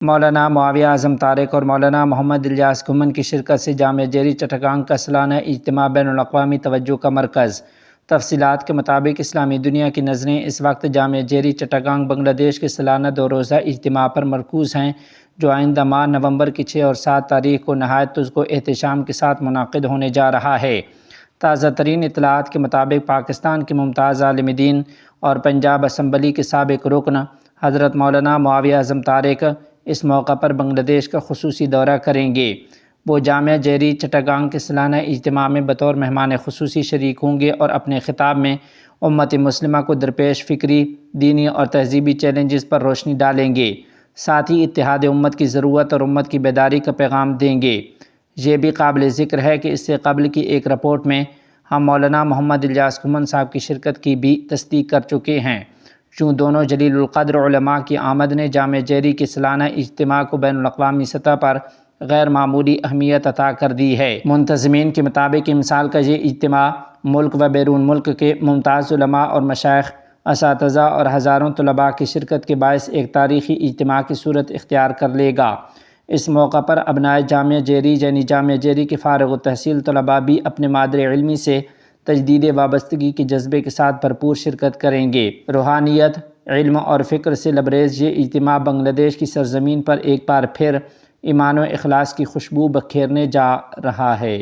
مولانا معاویہ اعظم طارق اور مولانا محمد الیاس گھمن کی شرکت سے جامعہ جیری چٹاگانگ کا سالانہ اجتماع بین الاقوامی توجہ کا مرکز۔ تفصیلات کے مطابق اسلامی دنیا کی نظریں اس وقت جامعہ جیری چٹاگانگ بنگلہ دیش کے سالانہ 2 روزہ اجتماع پر مرکوز ہیں، جو آئندہ ماہ نومبر کی 6 اور 7 تاریخ کو نہایت تذ و احتشام کے ساتھ منعقد ہونے جا رہا ہے۔ تازہ ترین اطلاعات کے مطابق پاکستان کے ممتاز عالم دین اور پنجاب اسمبلی کے سابق رکن حضرت مولانا معاویہ اعظم طارق اس موقع پر بنگلہ دیش کا خصوصی دورہ کریں گے۔ وہ جامعہ جیری چٹاگانگ کے سالانہ اجتماع میں بطور مہمان خصوصی شریک ہوں گے اور اپنے خطاب میں امت مسلمہ کو درپیش فکری، دینی اور تہذیبی چیلنجز پر روشنی ڈالیں گے، ساتھ ہی اتحاد امت کی ضرورت اور امت کی بیداری کا پیغام دیں گے۔ یہ بھی قابل ذکر ہے کہ اس سے قبل کی ایک رپورٹ میں ہم مولانا محمد الیاس گھمن صاحب کی شرکت کی بھی تصدیق کر چکے ہیں۔ یوں دونوں جلیل القدر علماء کی آمد نے جامعہ جیری کے سالانہ اجتماع کو بین الاقوامی سطح پر غیر معمولی اہمیت عطا کر دی ہے۔ منتظمین کے مطابق امسال کا یہ اجتماع ملک و بیرون ملک کے ممتاز علماء اور مشائخ، اساتذہ اور ہزاروں طلباء کی شرکت کے باعث ایک تاریخی اجتماع کی صورت اختیار کر لے گا۔ اس موقع پر ابنائے جامعہ جیری یعنی جامعہ جیری کے فارغ التحصیل طلباء بھی اپنے مادر علمی سے تجدید وابستگی کے جذبے کے ساتھ بھرپور شرکت کریں گے۔ روحانیت، علم اور فکر سے لبریز یہ اجتماع بنگلہ دیش کی سرزمین پر ایک بار پھر ایمان و اخلاص کی خوشبو بکھیرنے جا رہا ہے۔